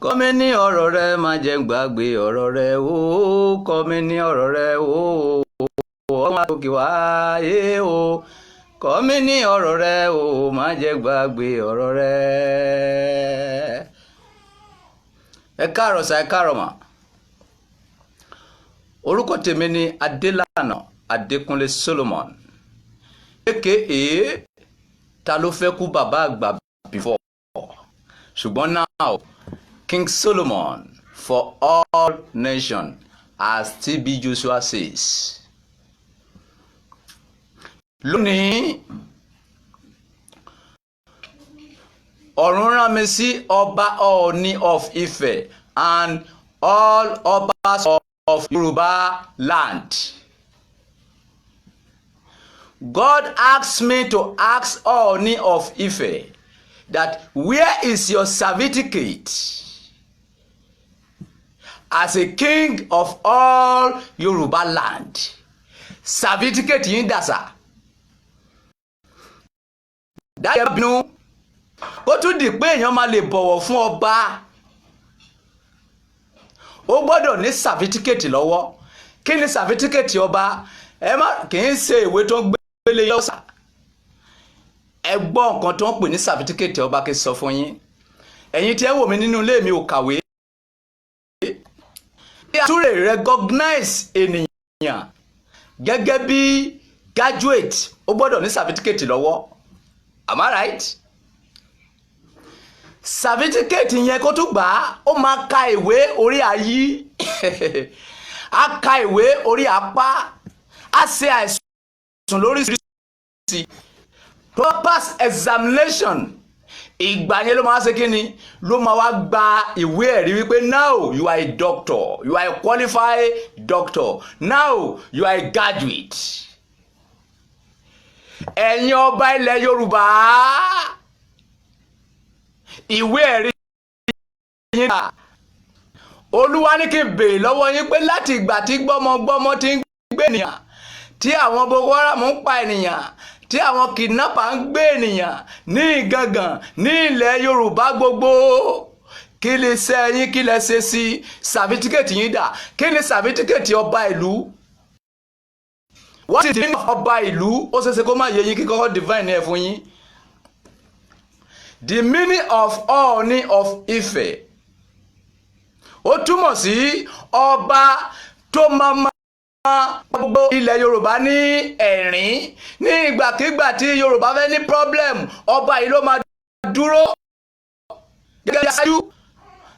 kọ́ mi ní ọ̀rọ̀ rẹ má jẹ́ n gbàgbé ọ̀rọ̀ rẹ o kọ́ mi ní ọ̀rọ̀ rẹ o ọmọ àtòkè wáyé o kọ́ mi ní ọ̀rọ̀ rẹ o má jẹ́ gbàgbé ọ̀rọ̀ rẹ. ẹ káàárọ̀ sà, ẹ káàárọ̀ mà. orúkọ tèmi ni Adélànà Adékúnlé Solomon aka ta ló fẹ́ kú bàbá àgbà before ṣùgbọ́n now King Solomon for all nations, as TB Joshua says. Lónìí ọ̀run rán mi sí ọba Ọọ̀ni of Ife and all obas of Yoruba land. God asked me to ask Ọọ̀ni of Ife that where is your certificate as a king of all Yoruba land? Certificate yín dà sà. dáyẹ̀ bínú ó tún di pé èèyàn máa lè bọ̀wọ̀ fún ọba ó gbọ́dọ̀ ní certificate lọ́wọ́. kí ni certificate ọba? kì í ṣe ìwé tó ń gbélé yọ́sà. ẹ gbọ́ nǹkan tó ń pè ní certificate ọba kí n sọ fún yín. ẹ̀yin tí ẹ wò mí nínú ilé mi ò kàwé. tún lè recognize ènìyàn gẹ́gẹ́ bí graduate ó gbọ́dọ̀ ní certificate lọ́wọ́. Am I right? Certificate yẹn kó tún gbà á ó máa ka ìwé orí ayé á ka ìwé orí apá á ṣe àìsùn lóríṣiríṣi tó pass examination. ìgbà yẹn ló máa ṣe kí ni ló máa wá gba ìwé ẹ̀rí wípé now you are a doctor, you are a qualified doctor, now you are a graduate. ẹ̀yin ọba ilẹ̀ Yorùbá ìwé ẹ̀rí yín dà. Olúwa ní kí n béèrè lọ́wọ́ yín pé láti ìgbà tí gbọ́mọgbọ́mọ ti ń gbé ènìyàn, tí àwọn Boko Haram ń pa ènìyàn, tí àwọn kidnapper ń gbé ènìyàn ní Ìgangan ní ilẹ̀ Yorùbá gbogbo, kí lè ṣe yín, kí lè ṣe sí certificate yín dà? kí ni certificate ọba ìlú? wọ́n ti ní ọba ìlú. ó ṣeéṣe kó má yé yín kí kọ́kọ́ divine ẹ̀ fún yín. The meaning of Ọọ̀ni of Ife ó túmọ̀ sí ọba tó máa gbogbo ilẹ̀ Yorùbá ní ẹ̀rín. ní ìgbàkigbà tí Yorùbá fẹ́ ní problem, ọba yìí ló máa dúró gẹ́gẹ́ bí aṣáájú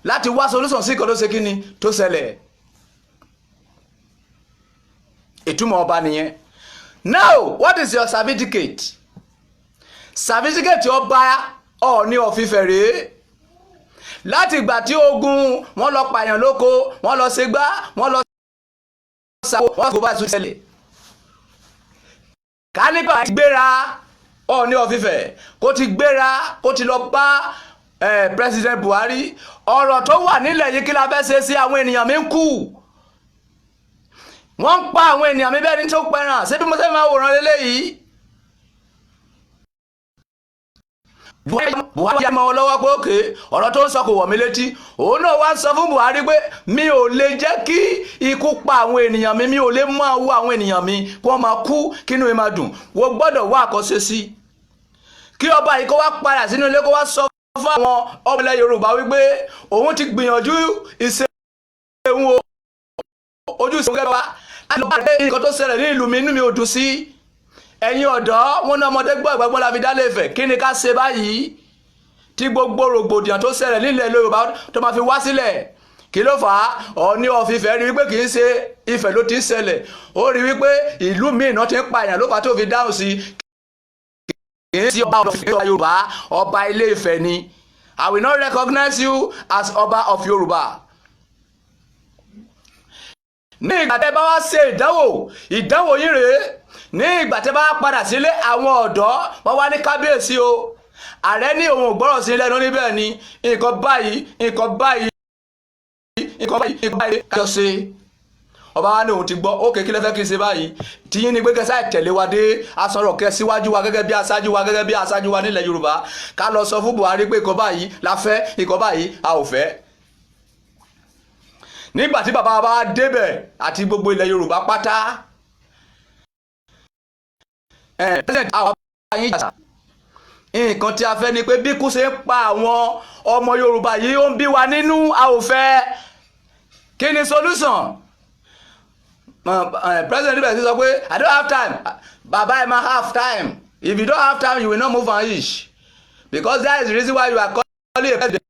láti wá solution sí nǹkan tó ṣe kí ni tó ṣẹlẹ̀. ìtumọ̀ ọba nìyẹn. Now what is your certificate? Certificate ọba Ọọ̀ni of Ife rèé. láti ìgbà tí ogun wọ́n lọ pààyàn lóko, wọ́n lọ ṣègbà, wọ́n lọ ṣàwọ, wọ́n kò bá tún ṣẹlẹ̀. kánípà ti gbéra Ọọ̀ni of Ife kó ti gbéra kó ti lọ bá President Buhari. ọ̀rọ̀ tó wà nílẹ̀ yìí kí la fẹ́ ṣe sí? àwọn ènìyàn mi ń kú, wọ́n ń pa àwọn ènìyàn mi bẹ́ẹ̀ ni tó pẹran. ṣé bí mo ṣe máa wòran lélẹ́yìí? Buhari mọ́ ọ lọ́wọ́ pé òkè ọ̀rọ̀ tó ń sọ kò wọ̀ mí létí. òun náà wá ń sọ fún Buhari pé mi ò lè jẹ́ kí ikú pa àwọn ènìyàn mi, mi ò lè máa wo àwọn ènìyàn mi kí wọ́n máa kú kínú mi máa dùn. wọ́n gbọ́dọ̀ wá àkọsí sí kí ọba yìí kó wá padà sínú ilé kó wá sọ fún àwọn ọmọ ilẹ̀ Yorùbá wípé òun ti gbìyànjú ìṣeun ojú ìṣeun kẹfà láti lọ bá nǹkan tó ṣẹlẹ̀ ní ìlú mi, inú mi ò dùn sí. ẹ̀yin ọ̀dọ́ wọn ní ọmọdé gbọ́ ìgbàgbọ́ la fi dálé Ifẹ̀. kí ni ká ṣe báyìí tí gbogbo rògbòdìyàn tó ṣẹlẹ̀ nílẹ̀ Yorùbá tó máa fi wá sílẹ̀? kí ló fà á? Ọọ̀ni of Ife rí wípé kì í ṣe Ifẹ̀ ló ti ń ṣẹlẹ̀. ó rí wípé ìlú míì náà ti ń pààyàn ló fà tó fi dáhùn sí. kì í sí ọba of Yorùbá, ọba Ilé Ifẹ̀ ni. I will not recognize you as ọba of Yorùbá. ní ìgbà tẹ́ bá wá ṣe ìdánwò yín rèé. ní ìgbà tẹ́ bá padà sílé, àwọn ọ̀dọ́ wọ́n wá ní kábíyèsí o, ààrẹ ní òun ò gbọ́rọ̀ sí lẹ́nu níbẹ̀ ni nǹkan báyìí kájọ ṣe. ọba wa ní òun ti gbọ́ ókè kí lẹ fẹ́ kí n ṣe báyìí tìyín ni pé kẹsà tẹ̀lé wa dé asọ̀rọ̀ kẹ síwájú wa gẹ́gẹ́ bí aṣáájú wa nílẹ̀ Yorùbá ká lọ sọ fún Buhari pé ìkọ́ báyìí la fẹ́ ìkọ́ báyìí a ò fẹ́. nígbà tí bàbá wa débẹ̀ àti gbogbo ilẹ̀ Yorùbá pátá president àwọn bá yín jà nǹkan tí a fẹ́ ni pé bí kú ṣe ń pa àwọn ọmọ Yorùbá yìí ó ń bí wa nínú a ò fẹ́. Kí ni solution? President ibẹ̀ ti sọ pé I don't have time. Baba ẹ máa have time. If you don't have time you will not move an inch because that is the reason why you are calling a president.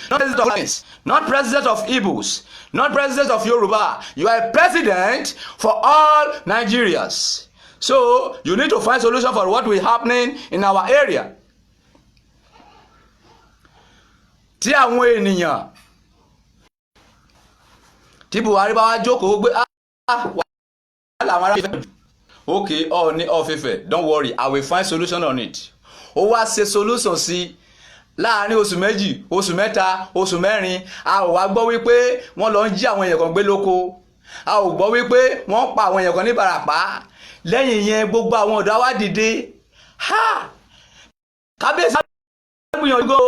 Not president of Fulani, not president of Igbos, not president of Yoruba. You are a president for all Nigerians. So you need to find solution for what will happening in our area. Tí àwọn ènìyàn tí Buhari bá wá jókòó gbé wàhálà àwọn ará Ifẹ̀. Okay, Ọọ̀ni of Ifẹ̀, don't worry, I will find solution on it. Ó wá ṣe solution sí láàrin oṣù méjì, oṣù mẹ́ta, oṣù mẹ́rin. A ò wá gbọ́ wípé wọ́n lọ ń jí àwọn èèyàn kan gbé lóko. A ò gbọ́ wípé wọ́n pa àwọn èèyàn kan ní Ìbàràpá. Lẹ́yìn yẹn gbogbo àwọn ọ̀dọ́ wa dìde. Kábíyèsí gbìyànjú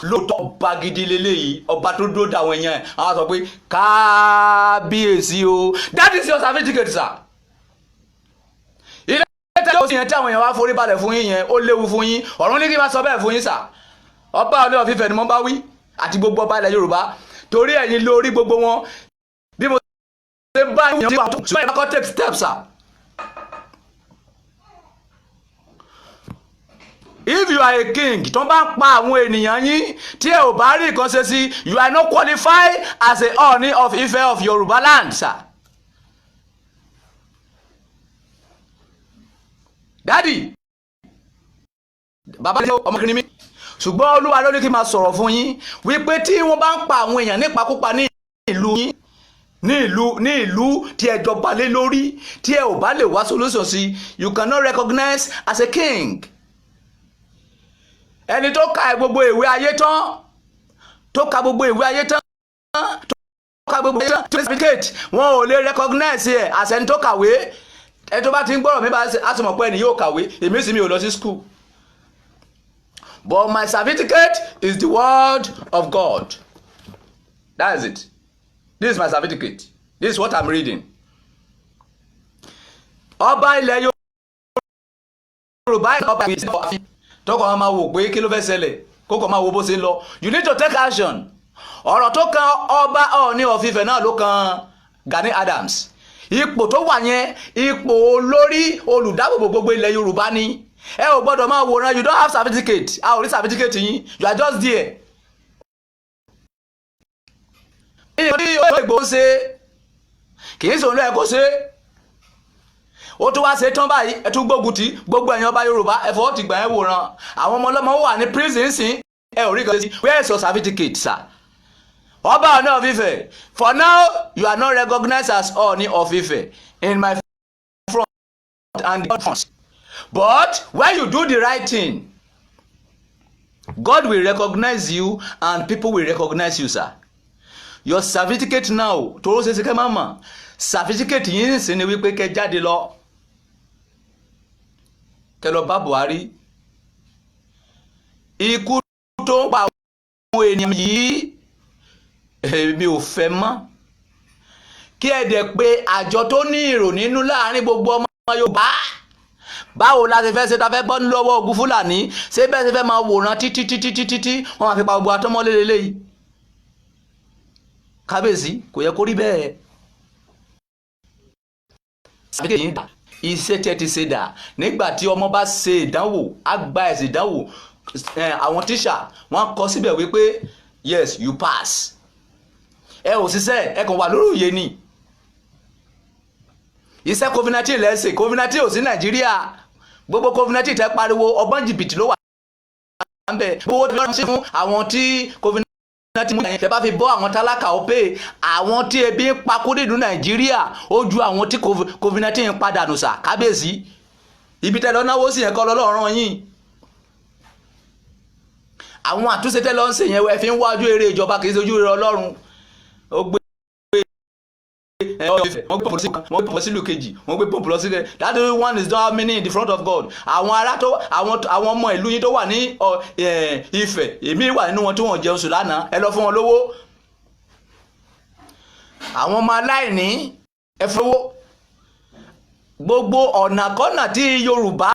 lóòótọ́ ọba gidi leléyìí, ọba tó dúró dáwọn èèyàn àwọn sọ pé kábíyèsí o, that is your certificate sir. ilé tẹ́lẹ̀ ó sì yẹn tí àwọn èèyàn wá forí balẹ̀ fún yín yẹn ó léwu fún yín. Ọ̀run ní kí n máa sọ bẹ́ẹ̀ fún yín sà. Ọba Ọọ̀ni of Ifẹ̀ ni mo bá wí àti gbogbo ọba ilẹ̀ Yorùbá torí ẹ̀yin lórí gbogbo wọn bí mo ṣe bá yín tí wàá tó ṣùgbọ́n ìbákọ́ take steps sir. If you are a king tó bá ń pa àwọn ènìyàn yín tí ẹ ò bá rí nǹkan ṣe sí, you are not qualified as a Ọọ̀ni of Ife of Yorùbá land sir. Daddy bàbá mi ọmọkùnrin mi ṣùgbọ́n Olúwa ló ní kí n máa sọ̀rọ̀ fún yín wípé tí wọ́n bá ń pa àwọn èèyàn nípakúpa ní ìlú yín ní ìlú tí ẹ jọba lé lórí tí ẹ ò bá lè wá solution sí, you cannot recognize as a king. Ẹni tó ka gbogbo ìwé ayé tán tó ka gbogbo ìwé ayé tán tó ka gbogbo ìwé ayé tán certificate wọn ò lè recognize ẹ as ẹni tó kàwé. Ẹni tó bá ti ń gbọ́rọ̀ mi bá a ti mọ̀ pé ẹni yóò kàwé, èmi sì mi ò lọ sí school. But my certificate is the word of God. That is it. This is my certificate. This is what I'm reading. Ọba ilẹ̀ Yorùbá ọba ìgbésẹ̀ ọ̀fìn tọkọ máa wò pé kí ló fẹ́ ṣẹlẹ̀ kókò máa wo bó ṣe ń lọ. You need to take action. Ọ̀rọ̀ tó kan ọba Ọọ̀ni of Ifẹ̀ náà ló kan Gani Adams. Ipò tó wà yẹn ipò olórí olùdáàbòbò gbogbo ilẹ̀ Yorùbá ni. Ẹ ò gbọ́dọ̀ máa wòran, you don't have certificate. A ò rí certificate yín, you are just there. Ìyẹn Ìgbòho ṣe kì í sòun lẹ́ẹ̀kọ́ ṣe. Ó tún wá ṣe tán báyìí ẹ tún gbógun ti gbogbo ẹ̀yin ọba Yorùbá ẹ fọwọ́ ti gbà ẹ́ wòran. Àwọn ọmọ ọlọ́mọ wà ní prison sí ẹ ò rí kan sí. Where is your certificate sir? Ọba Ọọ̀ni of Ife, for now you are not recognized as Ọọ̀ni of Ife in my front and the front. But when you do the right thing, God will recognize you and people will recognize you sir. Your certificate now tó ṣe ṣe kẹ́ máa mọ̀ certificate yìí sì ni wípé kẹ́ jáde lọ kẹ́ lọ bá Buhari. Ikú tó ń pa àwọn ènìyàn yìí èmi ò fẹ́ mọ́. Kí ẹ dẹ̀ pé àjọ tó ní ìrò nínú láàrin gbogbo ọmọ Yorùbá. Báwo la ṣe fẹ́ ṣe ta fẹ́ bọ́ lọ́wọ́ ogun Fúlàní ṣé bẹ́ẹ̀ ṣe fẹ́ máa wòran títí wọ́n máa fi pa gbogbo àtọ́mọ́ lélẹ́yìí. Kábíyèsí kò yẹ kó rí bẹ́ẹ̀. Iṣẹ́ tí ẹ ti ṣe dà nígbà tí ọmọ bá ṣe ìdánwò á gba ẹ̀sìn ìdánwò àwọn tíṣà wọ́n kọ síbẹ̀ wípé yes you pass. Ẹ ò ṣiṣẹ́ ẹ kàn wà lórí òye ni. Iṣẹ́ COVID-19 lẹ́sẹ̀ COVID-19 ò sí Nàìjíríà. Gbogbo COVID-19 tẹ́ pariwo ọgbọ́n jìbìtì ló wà níbẹ̀. Gbogbo tí wọ́n ṣe fún àwọn tí COVID-19 mú ẹ̀yìn tẹ́ bá fi bọ́ àwọn tálákà ó pè àwọn tí ebi ń pa kú nínú Nàìjíríà ó ju àwọn tí COVID-19 padà nù sà. Kábíyèsí ibi tẹ́ lọ náwó sí yẹn kọ́ lọ́lọ́run yín. Àwọn àtúnṣe tẹ́ lọ ń ṣe yẹn ẹ fi ń wájú eré ìjọba kì í ṣojú eré Ọlọ́run. Ó gbé Ifẹ̀ wọ́n gbé pọ̀pọ̀ sí kan wọ́n gbé pọ̀pọ̀ sílùú kejì wọ́n gbé pọ̀pọ̀ lọ sílẹ̀ that one is not meaning in the front of God. Àwọn ọmọ ìlú yín tó wà ní Ifẹ̀ èmi wà nínú wọn tí wọ́n jẹun sùn lánàá ẹ lọ fún wọn lówó. Àwọn ọmọ aláìní ẹ fowó. Gbogbo ọ̀nà kọ́nà tí Yorùbá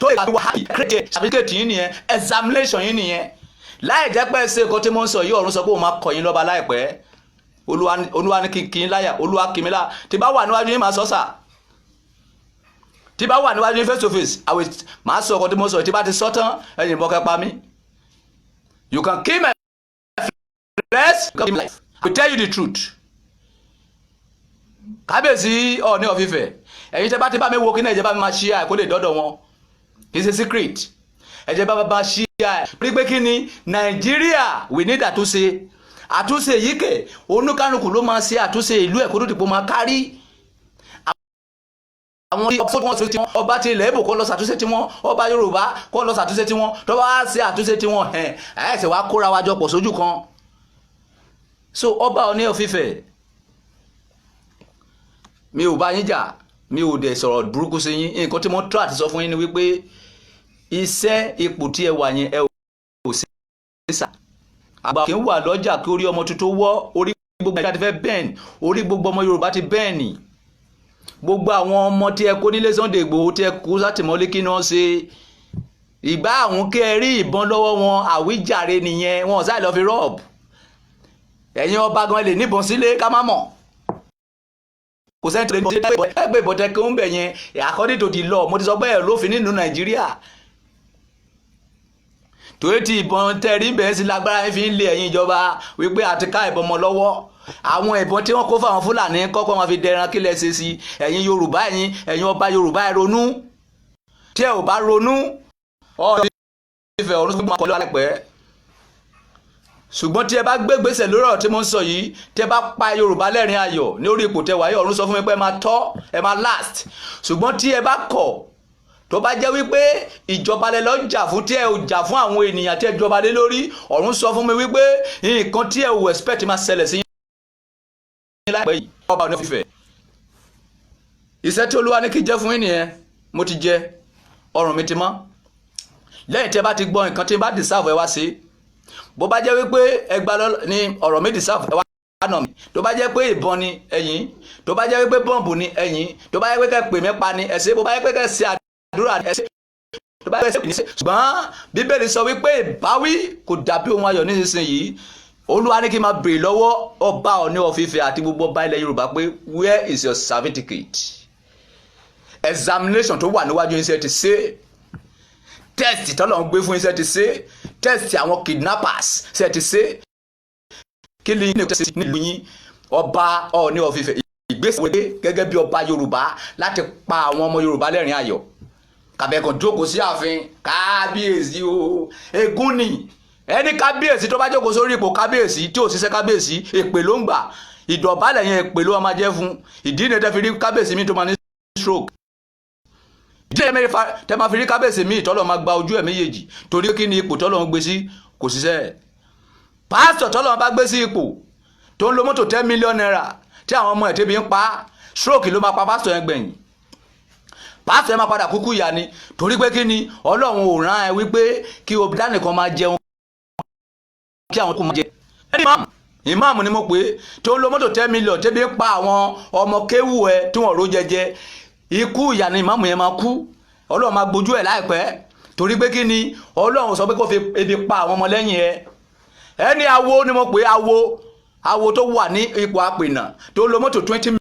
tó ìgbà wà kéde certificate yín nìyẹn examination yín nìyẹn láì jẹ́ pé ṣe nǹkan tí mo ń sọ yìí ọ̀run sọ pé òun máa kọ̀ yín lọ́ba láìpẹ́. Olúwa ní kí n láyà Olúwa kì mí lá tí bá wà níwájú yín máa sọ sà tí bá wà níwájú yín face to face máa sọ nǹkan tí mo sọ tí bá ti sọ tán ẹ̀yin ìbọn kẹ́ pa mí. You can kill my flesh, you can kill my life. I will tell you the truth. Kábíyèsí Ọọ̀ni of Ifẹ̀ ẹ̀yin tẹ́ bá ti bá mi wo kí náà ẹ̀jẹ̀ bá mi máa ṣí àìkó lè dọ́dọ̀ wọn kì í ṣe secret ẹ̀jẹ̀ bá bá ṣí àì rí pé kí ni Nàìjíríà we need àtúnṣe yìí kẹ̀ oníkálukú ló máa ṣe àtúnṣe ìlú ẹ̀ kó tó dìpọ̀ máa kárí. Àwọn ọba ti ilẹ̀ Ìbò kó lọ ṣàtúnṣe tiwọn ọba Yorùbá kó lọ ṣàtúnṣe tiwọn tó bá ṣe àtúnṣe tiwọn ẹ̀ẹ́sẹ̀ wá kóra wa jọ pọ̀ sójú kan. So ọba Ọọ̀ni of Ifẹ̀ mi ò bá yín jà mi ò dẹ̀ sọ̀rọ̀ burúkú sí yín nǹkan tí mo try àti sọ fún yín ni wípé iṣẹ́ ipò tí ẹ wà yẹn ẹ ò sí sà. Àgbà kì í wà lọ́jà kí orí ọmọ tuntun wọ́ orí gbogbo ẹ̀ka ti fẹ́ bẹ́ẹ̀n orí gbogbo ọmọ Yorùbá ti bẹ́ẹ̀nì gbogbo àwọn ọmọ tí ẹ kó nílé Sunday Igboho tí ẹ kó sátìmọ́lé kí ni wọ́n ṣe ìgbà àwọn kí ẹ rí ìbọn lọ́wọ́ wọn àwíjàre nìyẹn wọn ò sáì lọ fi rọ́ọ̀bù ẹ̀yin ọba gan lè níbọn sílé ká má mọ̀ kò sẹ́ni tó lè bọ́ ẹgbẹ́ ìbọ̀tẹ́ kí ó ń bẹ̀ yẹn according to the law mo ti sọ pé ẹ̀ lófin nínú Nàìjíríà torí tí ìbọn tẹ́rí bẹ́ẹ̀ sí lágbára fi ń lé ẹ̀yin ìjọba wípé àti ká ìbọn mọ́ lọ́wọ́ àwọn ìbọn tí wọ́n kó fáwọn Fúlàní kọ́kọ́ wọn fi dẹran kí lẹ ṣe sí ẹ̀yin Yorùbá ẹ̀yin ọba Yorùbá ẹ ronú tí ẹ ò bá ronú Ọọ̀ni Ifẹ̀ ọ̀run tó máa kọ́ lọ́wọ́ láìpẹ́ ṣùgbọ́n tí ẹ bá gbé gbèsè lórí ọ̀rọ̀ tí mo ń sọ yìí tí ẹ bá pa Yorùbá lẹ́rìn ayọ̀ ní orí ipò tẹwàá yìí ọ̀run sọ fún mi pé ẹ máa tọ́ ẹ máa last ṣùgbọ́n tí ẹ bá kọ̀ tó bá jẹ́ wípé ìjọba lẹ lọ jà fún tí ẹ ò jà fún àwọn ènìyàn tí ẹ jọba lé lórí ọ̀run sọ fún mi wípé nǹkan tí ẹ ò expect máa ṣẹlẹ̀ sí yín láìpẹ́ yìí ọba Ọọ̀ni of Ifẹ̀ iṣẹ́ tí Olúwa ní kí jẹ́ fún yín nìyẹn mo ti jẹ ọrùn mi ti mọ́ lẹ́yìn tí ẹ bá ti gbọ́ nǹkan tí ẹ bá deserve ẹ wá sí bó bá jẹ́ wípé ẹgbà ní ọ̀rọ̀ mi deserve ẹ wá nà mí tó bá jẹ́ pé ìbọn ni ẹ̀yin tó bá jẹ́ wípé bọ́ǹbù ni ẹ̀yin tó bá jẹ́ pé kẹ́ pè mí pa ni ẹ̀ṣẹ̀ bó bá jẹ́ pé kẹ́ ṣe àdúrà ẹ̀ṣẹ̀ tó bá jẹ́ pé ṣe ṣùgbọ́n Bíbélì sọ wípé ìbáwí kò dàbí ohun ayọ̀ nísinsìnyí Olúwa ní kí n máa béèrè lọ́wọ́ ọba Ọọ̀ni of Ifẹ̀ àti gbogbo ọba ilẹ̀ Yorùbá pé where is your certificate examination tó wà níwájú yín ṣe ti ṣe test tọ́lọ̀ ń gbé fún iṣẹ́ ti ṣe test àwọn kidnappers ṣe ti ṣe kí ni ní ìtẹ́sí nílùú yín ọba Ọọ̀ni of Ifẹ̀ ìgbésẹ̀ wọlé gẹ́gẹ́ bí ọba Yorùbá láti pa àwọn ọmọ Yorùbá lẹ́rìn ayọ̀ kàbẹ̀kàn jókòó sí ààfin kábíyèsí o ègún ni ẹni kábíyèsí tó bá jókòó sórí ipò kábíyèsí tí ò ṣiṣẹ́ kábíyèsí èpè ló ń gbà ìdọ̀bálẹ̀ yẹn èpè ló máa jẹ́ fún ìdí ni tẹ́ fi rí kábíyèsí mi tó máa ní stroke tẹ máa fi rí kábíyèsí míì tọ́lọ̀ máa gba ojú ẹ̀ méjèèjì torí kí ni ipò tọ́lọ̀ ń gbé sí kò ṣiṣẹ́ pásítọ̀ tọ́lọ̀ bá gbé sí ipò tó ń lo mọ́tò 10 million naira tí àwọn ọmọ ẹ̀ tẹ́bi ń pa stroke ló máa pa pásítọ̀ yẹn gbẹ̀yìn pásítọ̀ yẹn máa padà kúkú ìyá ni torí pé kí ni Ọlọ́run ò rán ẹ wípé kí obìnrin nìkan máa jẹun kí àwọn kò máa jẹ ìmáàmù ni mo pè é tó ń lo mọ́tò 10 million tẹ́bi ń pa àwọn ọmọ kéwù ẹ tí wọ́n ró jẹjẹ ikú ìyà ni ìmáàmù yẹn máa kú Ọlọ́run máa gbójú ẹ̀ láìpẹ́ torí pé kí ni Ọlọ́run sọ pé kó fi ebi pa àwọn ọmọ lẹ́yìn ẹ ẹni awo ni mo pè awo tó wà ní ipò àpènà tó lo mọ́tò 20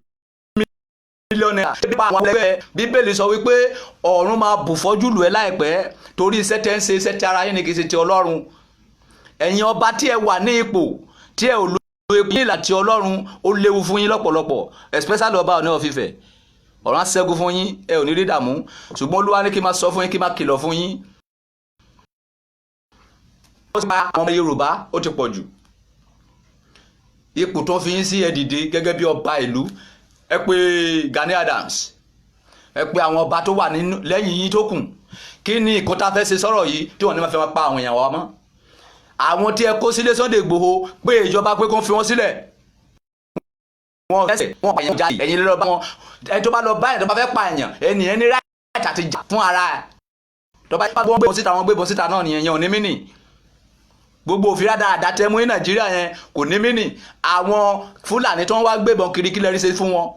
million naira ebi pa àwọn ẹgbẹ́ Bíbélì sọ wípé ọ̀run máa bù fọ́jú lù ẹ́ láìpẹ́ torí iṣẹ́ tẹ́ ń ṣe iṣẹ́ tí ara yín ni kì í ṣe ti Ọlọ́run ẹ̀yin ọba tí ẹ wà ní ipò tí ẹ ò lo epo yín láti Ọlọ́run ó léwu fún yín lọ́pọ̀lọpọ̀ especially ọba Ọọ̀ni of Ifẹ̀ ọ̀rọ̀ aṣẹ́gun fún yín ẹ ò ní rí dààmú ṣùgbọ́n Olúwa ní kí n máa sọ fún yín kí n máa kìlọ̀ fún yín. ó ti pa àwọn ọmọ Yorùbá ó ti pọ̀ jù ipò tó fi yín sí ẹ dìde gẹ́gẹ́ bí ọba ìlú ẹ pé Gani Adams ẹ pé àwọn ọba tó wà lẹ́yìn yín tó kù kí ni nǹkan tá a fẹ́ ṣe sọ̀rọ̀ yìí tí wọ́n ní máa fẹ́ máa pa àwọn èèyàn wa mọ́ àwọn tí ẹ kó sílé Sunday Igboho pé ìjọba pé kó fi wọ́n sílẹ̀ wọn ẹsẹ̀ wọn pààyàn jáde ẹ̀yin lọ bá wọn ẹni tó bá lọ báyìí tó bá fẹ́ pààyàn ẹni right àti jà fún ara ẹ̀ tó bá yípa gbọ́n gbébọn síta náà nìyẹn yẹn ò ní mí nì gbogbo òfin dáadáa tẹ́ mú ní Nàìjíríà yẹn kò ní mí nì àwọn Fúlàní tó ń wá gbébọn kiri kí lẹ́rí ṣe fún wọn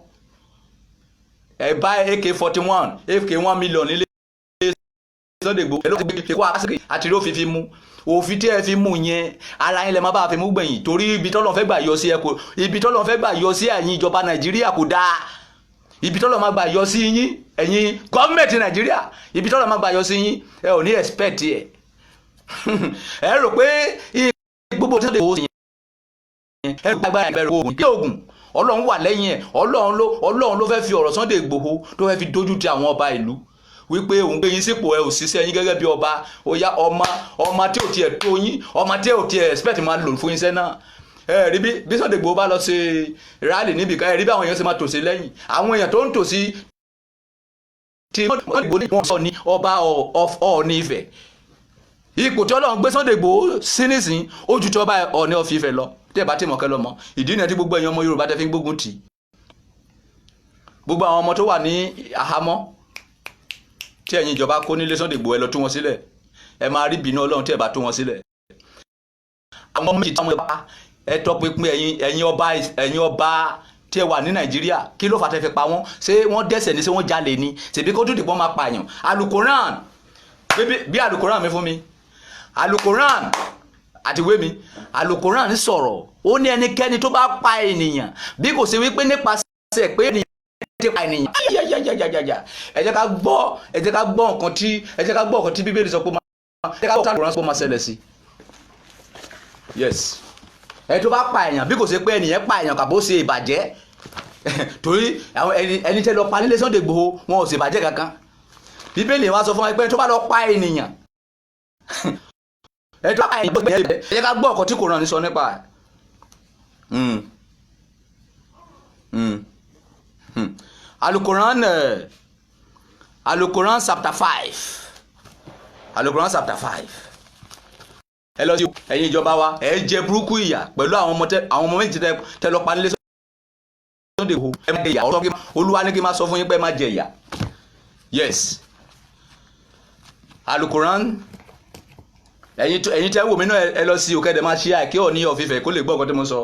ẹ bá AK-41 AK-1 million nílé Sunday Igboho ẹ ló ti gbé kó àkásìkè àti rí òfin fi mú òfin tí ẹ fi mú yẹn ara yín lẹ má bá fi mú gbẹ̀yìn torí ibi tọ́lọ́ fẹ́ gbà yọ sí ẹ kò ibi tọ́lọ́ fẹ́ gbà yọ sí ẹ̀yin ìjọba Nàìjíríà kò dáa ibi tọ́lọ́ má gbà yọ sí yín ẹ̀yin gọ́ọ̀mẹ̀ntì Nàìjíríà ibi tọ́lọ́ má gbà yọ sí yín ẹ ò ní expect ẹ ẹ rò pé gbogbo tí wọ́n ti yẹn ẹ rò pé agbára ìbẹ̀rù oògùn kí oògùn Ọlọ́run wà lẹ́yìn ẹ̀ Ọlọ́run ló fẹ́ fi ọ̀rọ̀ Sunday Igboho tó fẹ́ fi dójú ti àwọn ọba ìlú wípé òun gbé yín sípò ẹ ò ṣiṣẹ́ yín gẹ́gẹ́ bí ọba ó yá ọmọ tí ò tiẹ̀ tó yín ọmọ tí ò tiẹ̀ expect máa lò fún yín sẹ́ náà ẹ rí bí Sunday Igboho bá lọ ṣe rally níbi kan ẹ rí bí àwọn èèyàn ṣe máa tòṣe lẹ́yìn àwọn èèyàn tó ń tòṣí tí wọ́n dìbò ní wọ́n sọ ní ọba Ọọ̀ni Ifẹ̀ ipò tí Ọlọ́run gbé Sunday Igboho sí nísìn ó ju tí ọba Ọọ̀ni of Ifẹ̀ lọ tí ẹ bá tí mọ̀kẹ́ lọ mọ́ ìdí nìyẹn tí gbogbo ẹ̀yin ọmọ Yorùbá tẹ́ fi ń gbógun tì gbogbo àwọn ọmọ tó wà ní àhámọ́ tí ẹ̀yin ìjọba kó nílé Sunday Igboho ẹ lọ tú wọn sílẹ̀ ẹ máa rí bínú Ọlọ́run tí ẹ bá tú wọn sílẹ̀ àwọn méjì táwọn ẹ̀bá ẹ tọpinpin ẹ̀yin ọba tí ẹ wà ní Nàìjíríà kí ló fà tẹ́ fi pa wọ́n ṣé wọ́n dẹ́ṣẹ̀ ní ṣé wọ́n jalè ni ṣèbí kó tó dìbò máa pààyàn Alukoran bí Alukoran mi fún mi Alukoran àtiwé mi Alukoran sọ̀rọ̀ ó ní ẹnikẹ́ni tó bá pa ènìyàn bí kò ṣe wípé nípasẹ̀ pé ènìyàn ti pa ènìyàn ẹ jẹ́ ká gbọ́ nǹkan tí Bíbélì sọ pé máa ṣẹlẹ̀ sí yes ẹ tó bá pa èèyàn bí kò ṣe pé ènìyàn pa èèyàn kàbó ṣe ìbàjẹ́ torí ẹni tẹ́ lọ pa nílé Sunday Igboho wọn ò ṣe ìbàjẹ́ kankan Bíbélì wá sọ fún wa pé tó bá lọ pa ènìyàn ẹ tó bá pa ènìyàn ẹ jẹ́ ká gbọ́ nǹkan tí Kùránì sọ nípa Alukoran chapter 5 Alukoran chapter 5 ẹ lọ sí ẹ̀yin ìjọba wa ẹ jẹ burúkú ìyà pẹ̀lú àwọn ọmọ méjì tẹ́ lọ pa nílé Sunday Igboho ẹ má jẹ ìyà ọ̀rọ̀ Olúwa ní kí n máa sọ fún yín pé ẹ má jẹ ìyà yes Alukoran ẹ̀yin tẹ́ wò mí náà ẹ lọ sí òkèdè máa ṣí àìkí Ọọ̀ni of Ifẹ̀ kó lè gbọ́ nǹkan tí mo sọ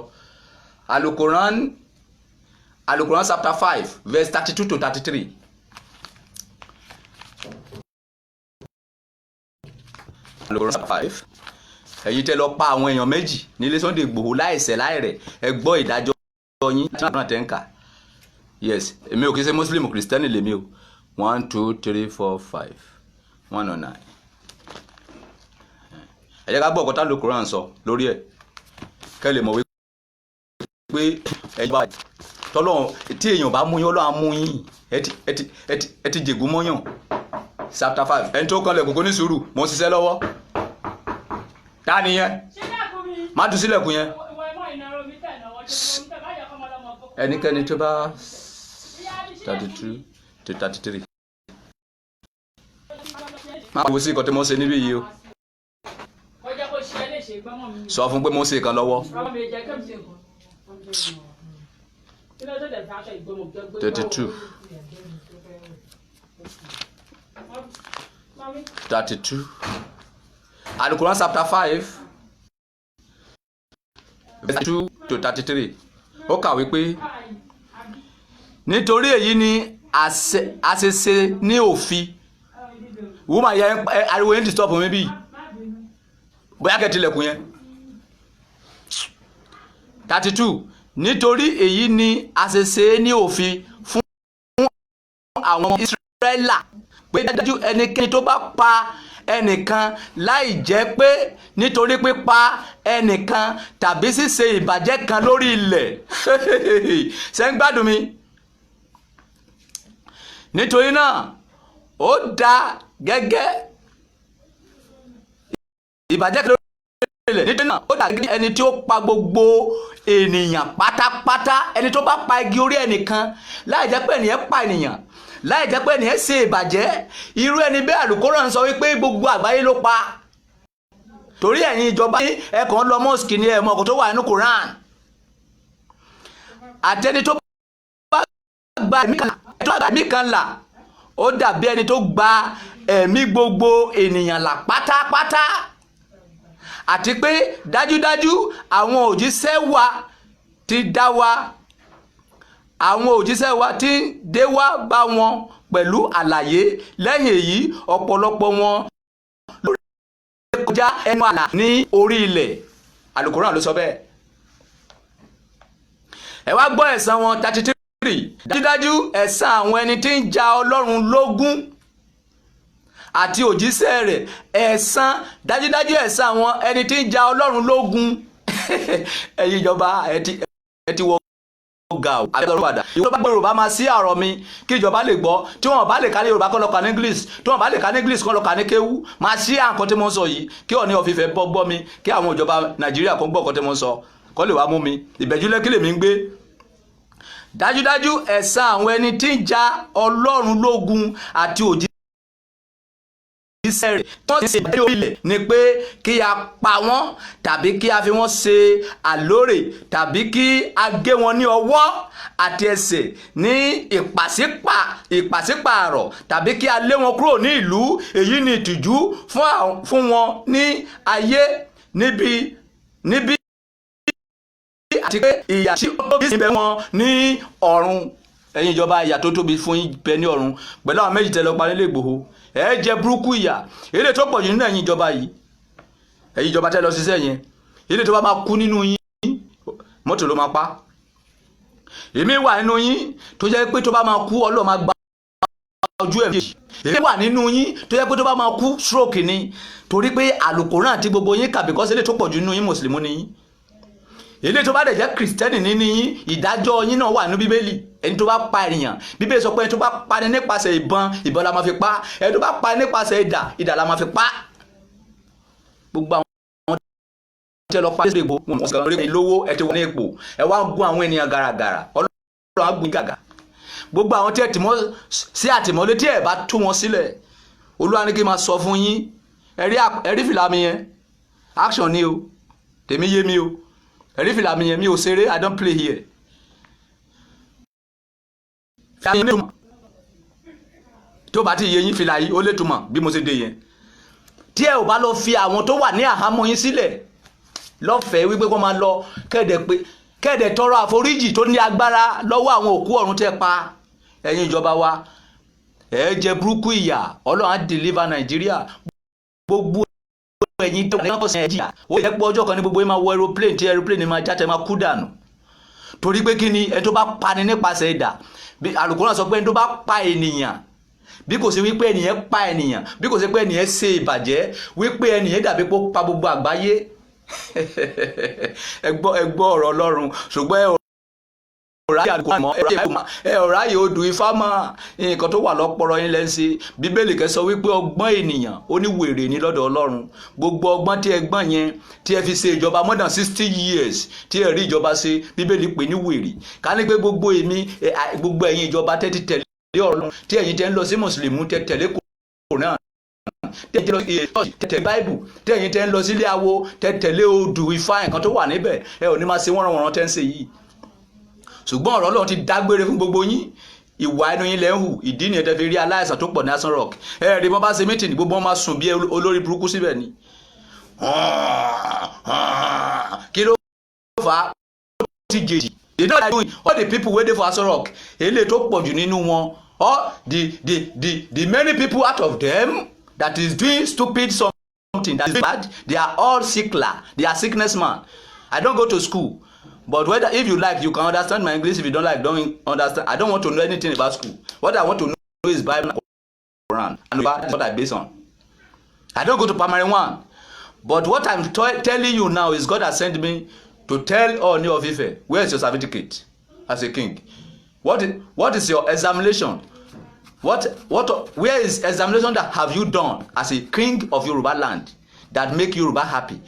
Alukoran chapter 5 verse 32 to 33 Alukoran chapter 5 ẹ̀yin tẹ́ lọ pa àwọn èèyàn méjì nílé Sunday Igboho láìṣẹ̀ láìrẹ̀ ẹ gbọ́ ìdájọ́ yín tí wọ́n tẹ́ ń kà yes èmi ò kí ṣe Muslim Christian lèmi o 1 2 3 4 5 109 ẹ jẹ́ ká gbọ́ ọ̀kọ́tà Alukoran sọ lórí ẹ̀ kẹ́ lè mọ̀ wípé ẹ̀yin bá tọ́lọ́run tí èèyàn bá mú yín Ọlọ́run á mú yín ẹ ti jègún mọ́yàn chapter 5 ẹni tó kàn lẹ̀kùn kó ní sùúrù mo ń ṣiṣẹ́ lọ́wọ́ ta ni yẹn má dùn sílẹ̀kùn yẹn ẹnikẹ́ni tó bá 32 to 33 má wo sí nǹkan tí mo ṣe níbí yìí o sọ fún pé mo ṣe kan lọ́wọ́ 32 Alukoran chapter 5 verse 2 to 33 ó kàwé pé nítorí èyí ni àṣẹṣe ní òfin woman yẹn ariwo yẹn disturb mi bí bóyá kẹtìlẹ̀kùn yẹn 32 nítorí èyí ni àṣẹṣe ní òfin fún àwọn Ísírẹ́lì pé dájú ẹnikẹ́ni tó bá pa ẹnìkan láì jẹ́ pé nítorí pípa ẹnìkan tàbí ṣíṣe ìbàjẹ́ kan lórí ilẹ̀ ṣé ń gbádùn mi nítorí náà ó dá gẹ́gẹ́ ìbàjẹ́ kan lórí ilẹ̀ nítorí náà ó dá gẹ́gẹ́ ẹni tí ó pa gbogbo ènìyàn pátápátá ẹni tó bá pa igi orí ẹnìkan láì jẹ́ pé ènìyàn pa ènìyàn láì jẹ́ pé ènìyàn ṣe ìbàjẹ́ irú ẹni bẹ́ẹ̀ Alukoran sọ wípé gbogbo àgbáyé ló pa torí ẹ̀yin ìjọba ẹ̀kan lọ mọ́sìkì ní ẹ̀mọ́ ọkọ̀ tó wà nínú Quran àtẹni tó gba ẹ̀mí kan là ó dàbí ẹni tó gba ẹ̀mí gbogbo ènìyàn là pátápátá. Àti pé dájúdájú àwọn òjíṣẹ́ wa ti dá wa, àwọn òjíṣẹ́ wa ti ń dé wá bá wọn pẹ̀lú àlàyé. Lẹ́yìn èyí ọ̀pọ̀lọpọ̀ wọn ló kọjá ẹnu àlà ní orí ilẹ̀. Àlùkùránì ló sọ bẹ́ẹ̀. Ẹ wá gbọ́ ẹ̀san wọn 33. Dájúdájú ẹ̀san àwọn ẹni tí ń ja Ọlọ́run lógun àti òjíṣẹ́ rẹ̀. Ẹ̀san, dájúdájú ẹ̀san àwọn ẹni tí ń ja Ọlọ́run lógun. Ẹ̀yin ìjọba ẹ ti wọ ga o. Àbẹ̀rọ̀bàdà ìjọba gbé Yorùbá máa sí àrọ̀ mi kí ìjọba lè gbọ́. Tí wọ́n bá lè ka ní Yorùbá kọ́ lọ ka ní English, tí wọ́n bá lè ka ní English kọ́ lọ ka ní kéwú. Máa sí àǹkan tí mo ń sọ yìí kí Ọọ̀ni of Ifẹ̀ gbọ́ mi, kí àwọn ìjọba Nàìjíríà kó gbọ́ ọ̀kan tí mo ń sọ kó lè wá mú mi. Ìbẹ̀jú lẹ́kí lèmi ń gbé. Dájúdájú ẹ̀san àwọn ẹni tí ń ja Ọlọ́run lógun àti òjíṣẹ́ rẹ̀ wọ́n ti ṣe ìbẹ̀rẹ̀ orílẹ̀ ni pé kí a pa wọ́n tàbí kí a fi wọ́n ṣe àlórè tàbí kí a gé wọn ní ọwọ́ àti ẹsẹ̀ ní ìpàsípààrọ̀ tàbí kí a lé wọn kúrò ní ìlú. Èyí ni ìtìjú fún wọn ní ayé níbi àti pé ìyà tí ó tóbi síbẹ̀ wọn ní ọ̀run. Ẹ̀yin ìjọba ìyà tó tóbi fún yín bẹ ní ọ̀run pẹ̀lú àwọn méjì tẹ́ lọ pa nílé Ìgbòho. Ẹ jẹ burúkú ìyà ilé tó pọ̀ jù nínú ẹ̀yin ìjọba yìí. Ẹ̀yin ìjọba tẹ́ lọ ṣiṣẹ́ yẹn, ilé tó bá máa kú nínú yín mọ́tò ló máa pa. Èmi wà nínú yín tó jẹ́ pé tó bá máa kú Ọlọ́run máa gba ojú ẹ̀ méjì. Èmi wà nínú yín tó jẹ́ pé tó bá máa kú stroke ni, torí pé Àlùkùránì àti gbogbo yín kà because ilé tó pọ̀ jù nínú yín mùsùlùmí ni yín. Ilé tó bá dẹ̀ jẹ́ kìrìsìtẹ́nì nínú yín, ìdájọ́ yín náà wà ní Bíbélì. Ẹni tó bá pa ènìyàn, Bíbélì sọ pé ẹni tó bá pa ni nípasẹ̀ ìbọn la máa fi pa. Ẹni tó bá pa nípasẹ̀ idà la máa fi pa. Gbogbo àwọn tẹ́ lọ pa ní ìgbò wọn sì kàn rí lówó ẹ ti wọ ní ipò ẹ wá ń gún àwọn ènìyàn gàràgàrà. Ọlọ́run á gún gàgà. Gbogbo àwọn tí ẹ tì mọ́ sí àtìmọ́lé tí ẹ bá tú wọn sílẹ̀, Olúwa ní kí n máa sọ fún yín. Ẹ rí fìlà mi yẹn, action ni o, tèmi yé mi o. Ẹ rí fìlà mi yẹn, mi ò ṣeré, I don't play here. Tó bá ti yé yín fìlà yìí ó lè túmọ̀ bí mo ṣe dé yẹn. Tí ẹ ò bá lọ fi àwọn tó wà ní àhámọ́ yín sílẹ̀ lọ́fẹ̀ẹ́ wípé kó máa lọ kẹ́ẹ̀dẹ̀ tọrọ àforíjì tó ní agbára lọ́wọ́ àwọn òkú ọ̀run tẹ́ pa. Ẹ̀yin ìjọba wa ẹ jẹ burúkú ìyà. Ọlọ́run á deliver Nàìjíríà. Gbogbo ẹ̀yin tó wà ní ọ̀sẹ̀ ẹ̀jìyà ó yẹ pé ọjọ́ kan ní gbogbo yín máa wọ aeroplane tí aeroplane máa já tẹ́ máa kú dànù. Torí pé kí ni ẹni tó bá pa ni nípasẹ̀ idà. Àlùkùránì sọ pé ẹni tó bá pa ènìyàn bí kò sí wípé ẹnìyẹn pa ènìyàn, bí kò sí pé ẹnìyẹn ṣe ìbàjẹ́, wípé ẹnìyẹn dàbí pé ó pa gbogbo àgbáyé. Ẹ gbọ́ ọ̀rọ̀ Ọlọ́run ṣùgbọ́n ẹ ọ̀rá yìí ó du ifá mọ́ nǹkan tó wà lọ́pọ̀lọ́ yín lẹ́sẹ̀. Bíbélì kẹ́ sọ wípé ọgbọ́n ènìyàn ó ní wèrè ní lọ́dọ̀ Ọlọ́run. Gbogbo ọgbọ́n tí ẹ gbọ́n yẹn tí ẹ fi ṣe ìjọba more than 60 years tí ẹ rí ìjọba ṣe, Bíbélì pè ní wèrè. Ká ní pé gbogbo ẹ̀yin ìjọba tẹ́ ti tẹ̀lé Ọlọ́run, tí ẹ̀yin tẹ́ ń lọ sí mùsùlùmí tẹ́ tẹ̀lé Kùránì, tẹ́ tẹ̀lé tẹ̀lé Báíbù, tí ẹ̀yin tẹ́ ń lọ sílé awo tẹ́ tẹ̀lé odù ifá nǹkan tó wà níbẹ̀, ẹ ò ní máa ṣe wọ́nranwọ̀nran tẹ́ ń ṣe yìí. Ṣùgbọ́n ọ̀rọ̀ Ọlọ́run ti dágbére fún gbogbo yín. Ìwà ẹnu yín lẹ́ ń hù. Ìdí nìyẹn tẹ́ fi rí aláìsàn tó pọ̀ ní Aso Rock. Ẹ rí bọ́n bá ṣe mítìnì gbogbo wọn máa sùn bí olórí burúkú síbẹ̀ ni. Kí ló fà á? Ti jèjì. They know that all the people wey dey for Aso Rock, èlé tó pọ̀ jù nínú wọn, all the many people out of them that is doing stupid something that is bad, they are all sickler. They are sickness man. I don't go to school. But whether if you like, you can understand my English. If you don't like, don't understand. I don't want to know anything about school. What I want to know is Bible and Quran, and that's what I base on. I don't go to primary 1. But what I'm telling you now is God has sent me to tell Ooni of Ife, where is your certificate as a king? What is your examination? Where is examination that have you done as a king of Yoruba land that make Yoruba happy?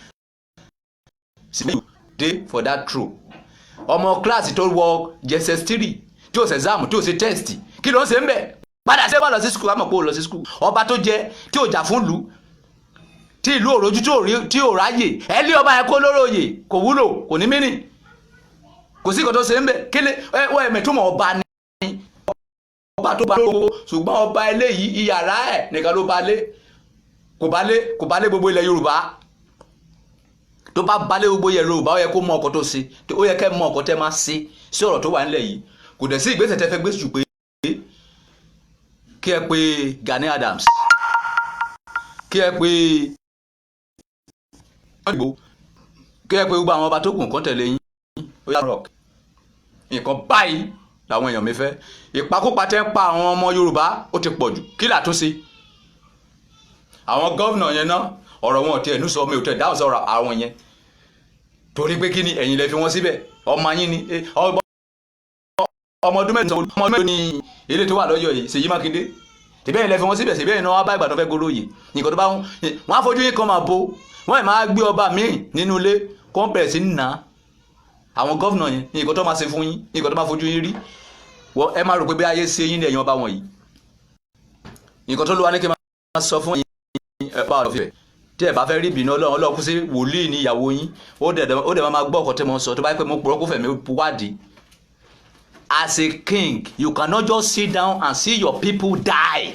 See you day for that true. Ọmọ kíláàsì tó wọ JSS3 tí ó ṣe exam tí ó ṣe test kí ló ń ṣe ń bẹ̀ padà ṣe wà lọ sí school àmọ́ pé ó lọ sí school. Ọba tó jẹ tí ó jà fún ìlú tí ìlú òrojú tí ò ráyè ẹ lé ọba yẹn kó lóróyè kò wúlò kò ní mínì kò sí nǹkan tó ṣe ń bẹ̀ kí lè ẹ̀mẹ̀túmọ̀ ọba ni ọba tó bá lówó ṣùgbọ́n ọba eléyìí iyàrá ẹ̀ nìkan ló bá lé kò bá lé gbogbo ilẹ̀ Yorùbá. Tó bá balẹ̀ gbogbo ilẹ̀ Yorùbá ó yẹ kó mọ ọkọ̀ tó ṣe, ó yẹ kẹ́ mọ ọkọ̀ tẹ́ máa ṣe sí ọ̀rọ̀ tó wà nílẹ̀ yìí. Kò dẹ̀ sí ìgbésẹ̀ tẹ́ fẹ́ gbé jù pé kí ẹ pé Gani Adams, kí ẹ pé gbogbo àwọn ọba tó kù nǹkan tẹ̀lé yín ó yá rock. Nǹkan báyìí làwọn èèyàn mi fẹ́. Ìpakúpa tẹ́ ń pa àwọn ọmọ Yorùbá ó ti pọ̀ jù. Kí là tún ṣe? Àwọn gọ́vnà yẹn náà ọ̀rọ̀ wọn ò tiẹ̀ nú sọ, mi ò tẹ̀ dáhùn sọ̀rọ̀ àwọn yẹn torí pé kí ni ẹ̀yin lẹ fi wọ́n síbẹ̀. Ọmọ yín ni ọmọ ọdún mẹ́rin ní ilé tó wà lọ́yọ̀ yìí Ṣèyí Mákindé, ṣèbí ẹ̀yin lẹ fi wọ́n síbẹ̀, ṣèbí ẹ̀yin náà wá bá Ìbàdàn fẹ́ goróyè. Nǹkan tó bá wọn á fojú yín kan máa bo, wọ́n ì máa gbé ọba míì nínú ilé kó ń bẹ̀rẹ̀ sí nà àwọn gọ́vnà yẹn. Nǹkan tó máa ṣe fún yín, nǹkan tó máa fojú yín rí, ẹ máa rò pé bí ayé ṣe yín ní ẹ̀yin ọba wọ̀nyí. Nǹkan tó lọ́wọ́ ní kí n máa sọ fún yín ẹ̀pá ọ̀dọ̀ fífẹ̀ tí ẹ bá fẹ́ rí ìbínú Ọlọ́run kú sí wòlíì ní ìyàwó yín, ó dẹ̀ máa gbọ́ ọkọ̀ tẹ́ mọ́ sọ. Tó bá yẹ pé mo purọ́ kó fẹ̀mí wádìí. As a king, you cannot just sit down and see your people die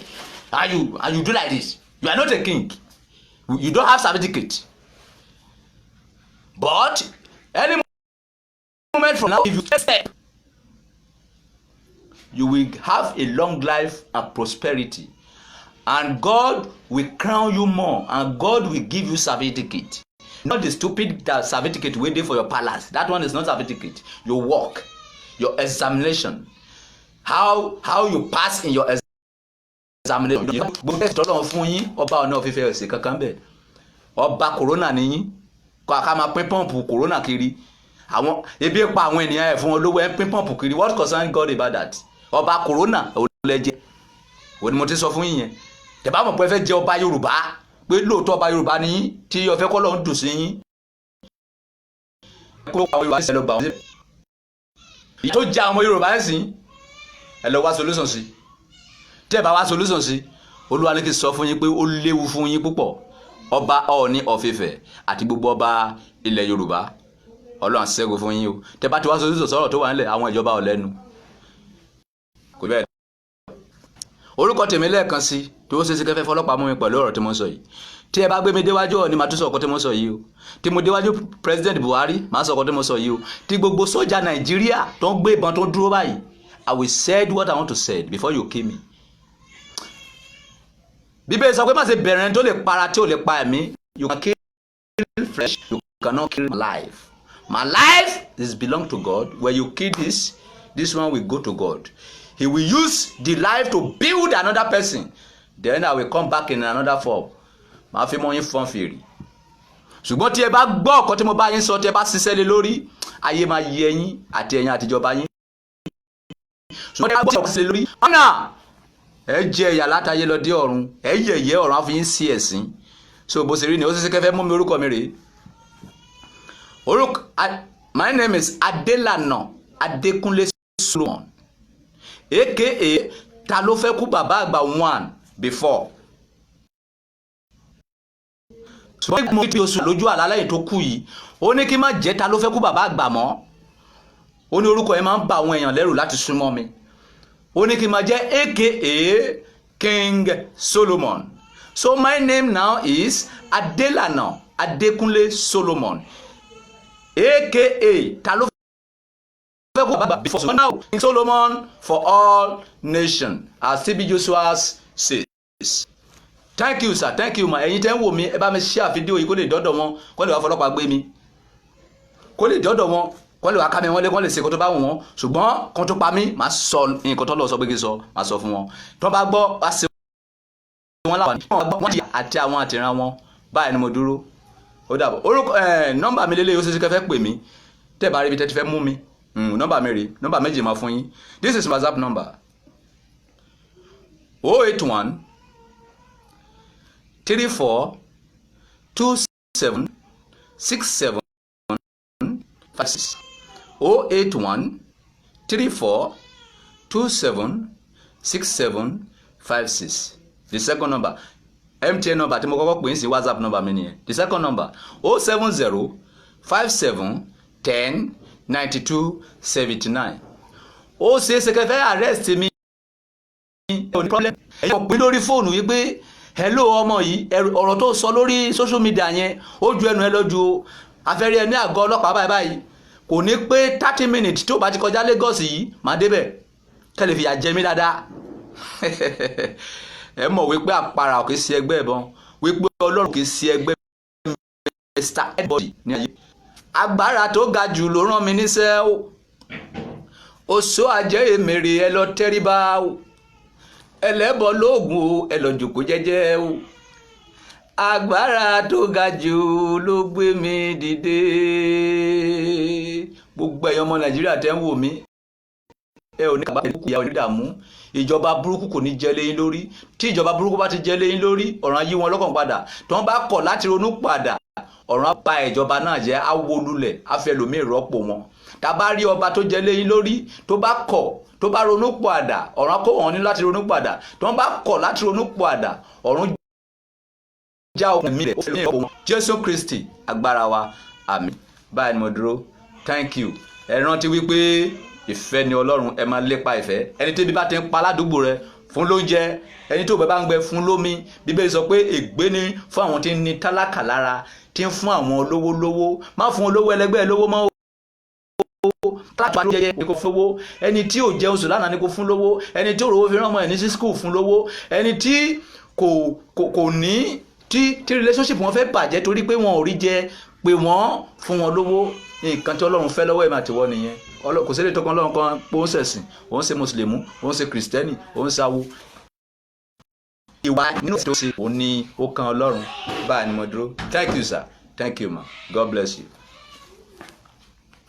and you do like this. You are not a king. You don't have certificate. But any moment from now, if you take step, you will have a long life and prosperity. And God will crown you more, and God will give you certificate. Not the stupid certificate waiting for your palace. That one is not certificate. Your work, your examination, how you pass in your examination. Gbogbo ẹ̀sìn tọ́lọ́run fún yín, ọba ọ̀nà òfìfẹ́ ẹ̀sìn kankan bẹ́ẹ̀. Ọba corona nìyí, kọ́ ká máa pín pọ́ǹpù corona kiri. Àwọn ebi pa àwọn ènìyàn ẹ̀ fún wọn lówó ẹ̀ pín pọ́ǹpù kiri. What concern God about that? Ọba corona ò lè jẹ́. Òun ni mo ti sọ fún yín yẹn. Tẹ́ bá mọ̀ pé ẹ fẹ́ jẹ ọba Yorùbá, pé lóòótọ́ ọba Yorùbá ni yín, tí ó fẹ́ kọ́ lọ́run dùn sí yín. Kó pa Yorùbá sí ẹ lọ bá wọn síbẹ̀. Ìyà tó jẹ àwọn Yorùbá ẹ̀ sìn, ẹ lọ wá solution sí. Tẹ́ bá wá solution sí, Olúwa ní kí n sọ fún yín pé ó léwu fún yín púpọ̀. Ọba Ọọ̀ni of Ifẹ̀ àti gbogbo ọba ilẹ̀ Yorùbá, Ọlọ́run ṣẹ́gun fún yín o. Tẹ́ bá ti wá solution sọ̀rọ̀ tó wà nílẹ̀, àwọn ìjọba ọ̀lẹ́nu. Kò bẹ́ẹ̀. Orúkọ tèmi lẹ́ẹ̀kan sí tó ṣe é ṣe kẹfẹ́ fọlọ́pàá mú mi pẹ̀lú ọ̀rọ̀ tí mo sọ yìí. Tí ẹ bá gbé mi déwájú Ọọ̀ni màá tún sọ ọ̀kọ́ tí mo sọ yìí o. Tí mo déwájú President Buhari màá sọ ọ̀kọ́ tí mo sọ yìí o. Tí gbogbo sójà Nàìjíríà tó ń gbé ìbọn tó ń dúró báyìí, I will say what I want to say before you kill me. Bíbélì sọ pé má ṣe bẹ̀rẹ̀ tó lè para tí ò lè pa ẹ̀mí. You can kill flesh, you cannot kill my life. My life is belong to God. When you kill this one will go to God. He will use the life to build another person. Then I will come back in another form. Màá fi mọ́ yín fọ́n fèrè. Ṣùgbọ́n tí ẹ bá gbọ́ ọ̀kan tí mo bá yín sọ, tí ẹ bá ṣiṣẹ́ lé lórí, ayé máa yẹ yín àti ẹ̀yin àtijọba yín. Ṣùgbọ́n tí ẹ bá gbọ́ ọ̀kan sí lé lórí, ọ̀nà ẹ jẹ ìyà látayé lọ dé ọ̀run, ẹ yẹ̀yẹ́ ọ̀run á fi yín sí ẹ̀sín. So bó ṣe rí ni ó ṣe kẹfẹ́ mú mi orúkọ mi rèé. My name is Adelana Adekunle Solomon, aka ta ló fẹ́ kú bàbá àgbà 1 before. Ṣùgbọ́n mo fi oṣù lójú àlá lẹ́yìn tó kú yìí, ó ní kí n má jẹ́ ta ló fẹ́ kú bàbá àgbà mọ́. Ó ní orúkọ yẹn máa ń bà àwọn èèyàn lẹ́rù láti súnmọ́ mi. Ó ní kí n máa jẹ́ aka King Solomon. So my name now is Adelana Adekunle Solomon, aka ta ló fẹ́ kú bàbá àgbà before. So now King Solomon for all nations, as TB Joshua says. Thank you sir, thank you ma. Ẹ̀yin tẹ́ ń wò mí, ẹ bá mi share fídíò yìí kó lè dọ́dọ̀ wọn, kó lè wá fọlọ́pàá gbé mi, kó lè dọ́dọ̀ wọn, kó lè wá ká mi wọ́n lé, kó lè ṣe kó tó bá wù wọ́n. Ṣùgbọ́n kó tó pa mí, màá sọ nǹkan tó lọ sọ pé kí n sọ, màá sọ fún wọn. Tó bá gbọ́ wá sí wọn láwọn wọ́n ti àti àwọn àtìrán wọn. Báyìí ni mo dúró. Ó dàbọ̀. Orúkọ nọ́mbà mi lélẹ́yìí ó ṣe é ṣe kẹ́ fẹ́ pè mí. Tẹ́ bá rí ibi tẹ́ ti fẹ́ mú mi. Nọ́mbà mi rèé, nọ́mbà méjì máa fún yín. This is my WhatsApp number. 081 34 27 67 56. 081 34 27 67 56. The second number, MTN number tí mo kọ́kọ́ pè sí WhatsApp number mi nìyẹn. The second number 070 57 10 92 79. Ó ṣe é ṣe kẹ́ fẹ́ arrest mi. ò ní problem. ẹ̀yin kò pín lórí fóònù wípé hello ọmọ yìí ọ̀rọ̀ tó sọ lórí social media yẹn ó ju ẹnu ẹ lójú o afẹ́rí ẹ ní àgọ́ ọlọ́pàá báyìí kò ní pé 30 minutes tí ó bá ti kọjá Lagos yìí máa débẹ̀ kẹ́lẹ́ fìyà jẹ mí dáadáa. ẹ mọ̀ wípé àparà kì í ṣe ẹgbẹ́ ìbọn wípé Ọlọ́run kì í ṣe ẹgbẹ́ Mr. Everybody ní ayé. agbára tó ga jù ló rán mi níṣẹ́ o oṣó ajẹ́ èmèrè ẹ lọ tẹríba o ẹlẹ́bọ lóògùn o ẹ lọ jòkó jẹ́jẹ́ o agbára tó ga jù ló gbé mi dìde. gbogbo ẹ̀yin ọmọ Nàìjíríà tẹ́ ń wò mí ẹ ò ní kàbá ìlú ìyá onídààmú ìjọba burúkú kò ní jẹ léyìn lórí tí ìjọba burúkú bá ti jẹ léyìn lórí ọ̀ràn yí wọn lọ́kàn padà tí wọ́n bá kọ̀ láti ronú padà ọ̀ràn á ba ìjọba náà jẹ́ á wó lulẹ̀ á fẹ́ lòmíì rọ́pò wọn. tá a bá rí ọba tó jẹ léyìn lórí tó bá kọ̀ tó bá ronú padà ọ̀ràn kó wọn ní láti ronú padà tí wọ́n bá kọ̀ láti ronú padà ọ̀run já okùn mi rẹ̀ ó fi ní ọ̀pọ̀ wọn. Jésù Kristi agbára wa àmín. báyìí ni mo dúró thank you. ẹ rántí wípé ìfẹ́ ni Ọlọ́run ẹ máa lépa ìfẹ́ ẹni tí ebi bá ti ń pa aládùúgbò rẹ fún lóúnjẹ ẹni tó bẹ bá ń gbẹ fún lómi Bíbélì sọ pé ègbé ni fún àwọn tí ń ní tálákà lára tí ń fún àwọn olówó lówó má fún olówó ẹlẹgbẹ́ lówó mọ́ tálákà ló jẹjẹ ní kò fún lówó ẹni tí ò jẹun sùn lánàá ní kò fún lówó ẹni tí ò rówó fi rán ọmọ ẹ̀ ní sí skul fún lówó ẹni tí kò ní tí relationship wọn fẹ́ bàjẹ́ torí pé wọn ò rí jẹ pé wọ́n fún wọn lówó nǹkan tí Ọlọ́run fẹ́ lọ́wọ́ ẹ̀ máa ti wọ́ nìyẹn kò sí èdè tó kan Ọlọ́run kan pé ó ń ṣẹ̀sìn ó ń ṣe mùsùlùmí ó ń ṣe kìrìsìtẹ́nì ó ń ṣàwó ìwà nínú tó ṣe òun ni ó kan Ọlọ́run báyìí ni mo dúró thank you sir thank you ma God bless you.